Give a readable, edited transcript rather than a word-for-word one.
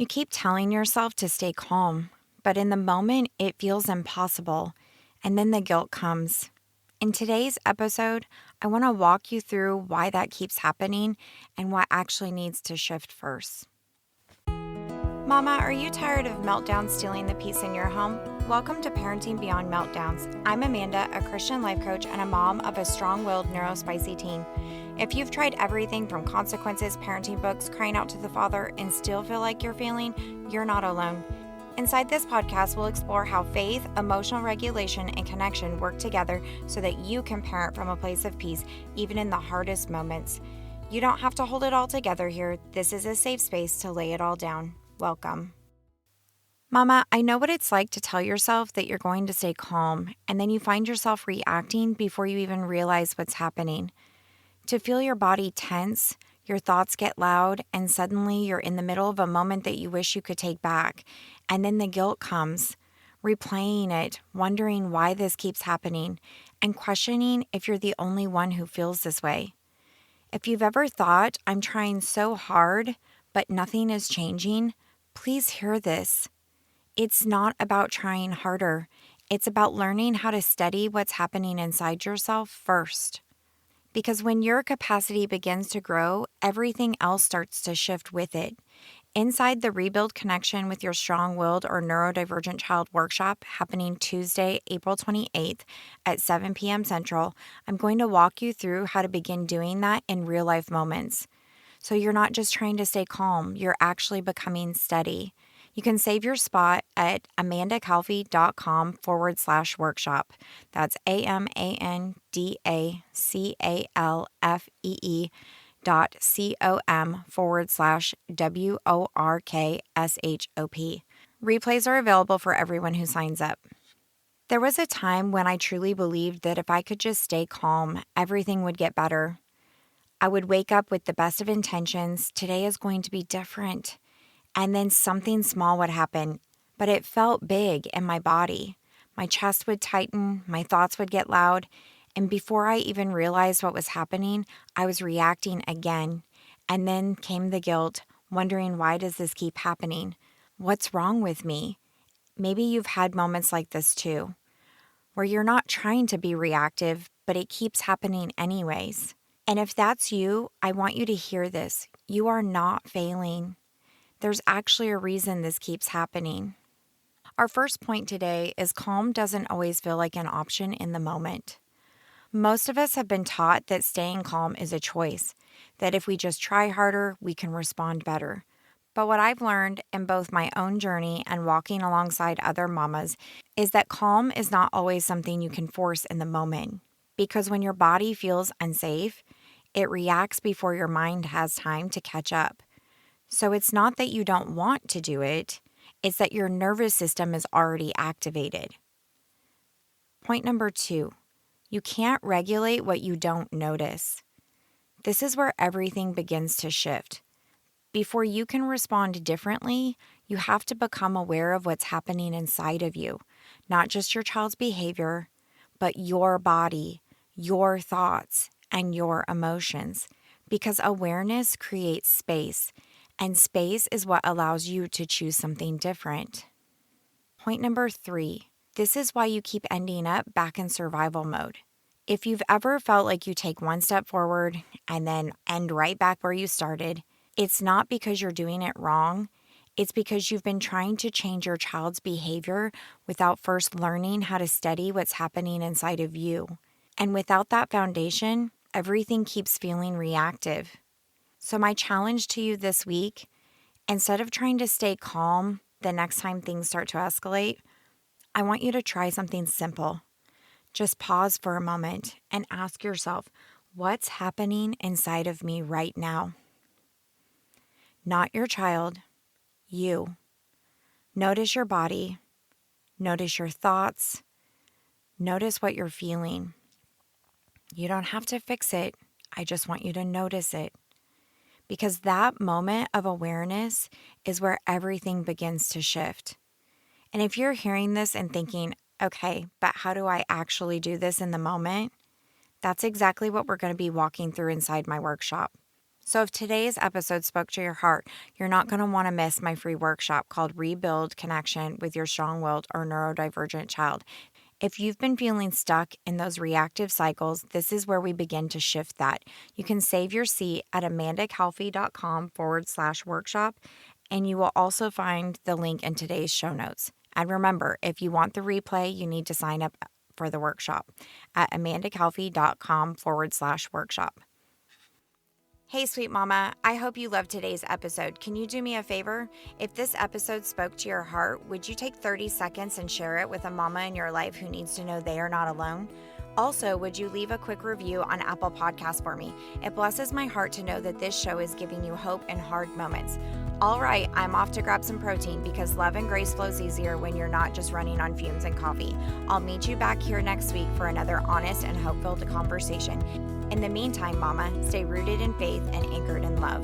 You keep telling yourself to stay calm, but in the moment, it feels impossible, and then the guilt comes. In today's episode, I want to walk you through why that keeps happening and what actually needs to shift first. Mama, are you tired of meltdowns stealing the peace in your home? Welcome to Parenting Beyond Meltdowns. I'm Amanda, a Christian life coach and a mom of a strong-willed neurospicy teen. If you've tried everything from consequences, parenting books, crying out to the Father, and still feel like you're failing, you're not alone. Inside this podcast, we'll explore how faith, emotional regulation, and connection work together so that you can parent from a place of peace, even in the hardest moments. You don't have to hold it all together here. This is a safe space to lay it all down. Welcome. Mama, I know what it's like to tell yourself that you're going to stay calm, and then you find yourself reacting before you even realize what's happening. To feel your body tense, your thoughts get loud, and suddenly you're in the middle of a moment that you wish you could take back. And then the guilt comes, replaying it, wondering why this keeps happening, and questioning if you're the only one who feels this way. If you've ever thought, I'm trying so hard, but nothing is changing, please hear this. It's not about trying harder. It's about learning how to study what's happening inside yourself first. Because when your capacity begins to grow, everything else starts to shift with it. Inside the Rebuild Connection with Your Strong-Willed or Neurodivergent Child workshop happening Tuesday, April 28th at 7 p.m. Central, I'm going to walk you through how to begin doing that in real-life moments. So you're not just trying to stay calm, you're actually becoming steady. You can save your spot at amandacalfee.com/workshop. That's AMANDACALFEE.com/WORKSHOP. Replays are available for everyone who signs up. There was a time when I truly believed that if I could just stay calm, everything would get better. I would wake up with the best of intentions. Today is going to be different. And then something small would happen, but it felt big in my body. My chest would tighten, my thoughts would get loud, and before I even realized what was happening, I was reacting again. And then came the guilt, wondering, why does this keep happening? What's wrong with me? Maybe you've had moments like this too, where you're not trying to be reactive, but it keeps happening anyways. And if that's you, I want you to hear this. You are not failing. There's actually a reason this keeps happening. Our first point today is calm doesn't always feel like an option in the moment. Most of us have been taught that staying calm is a choice, that if we just try harder, we can respond better. But what I've learned in both my own journey and walking alongside other mamas is that calm is not always something you can force in the moment. Because when your body feels unsafe, it reacts before your mind has time to catch up. So it's not that you don't want to do it, it's that your nervous system is already activated. Point number 2, you can't regulate what you don't notice. This is where everything begins to shift. Before you can respond differently, you have to become aware of what's happening inside of you, not just your child's behavior, but your body, your thoughts, and your emotions. Because awareness creates space. And space is what allows you to choose something different. Point number 3, this is why you keep ending up back in survival mode. If you've ever felt like you take one step forward and then end right back where you started, it's not because you're doing it wrong. It's because you've been trying to change your child's behavior without first learning how to study what's happening inside of you. And without that foundation, everything keeps feeling reactive. So my challenge to you this week, instead of trying to stay calm the next time things start to escalate, I want you to try something simple. Just pause for a moment and ask yourself, what's happening inside of me right now? Not your child, you. Notice your body. Notice your thoughts. Notice what you're feeling. You don't have to fix it. I just want you to notice it. Because that moment of awareness is where everything begins to shift. And if you're hearing this and thinking, okay, but how do I actually do this in the moment? That's exactly what we're going to be walking through inside my workshop. So, if today's episode spoke to your heart, you're not going to want to miss my free workshop called Rebuild Connection with Your Strong Willed or Neurodivergent Child. If you've been feeling stuck in those reactive cycles, this is where we begin to shift that. You can save your seat at amandacalfee.com/workshop, and you will also find the link in today's show notes. And remember, if you want the replay, you need to sign up for the workshop at amandacalfee.com/workshop. Hey, sweet mama, I hope you loved today's episode. Can you do me a favor? If this episode spoke to your heart, would you take 30 seconds and share it with a mama in your life who needs to know they are not alone? Also, would you leave a quick review on Apple Podcasts for me? It blesses my heart to know that this show is giving you hope in hard moments. All right, I'm off to grab some protein because love and grace flows easier when you're not just running on fumes and coffee. I'll meet you back here next week for another honest and hope-filled conversation. In the meantime, mama, stay rooted in faith and anchored in love.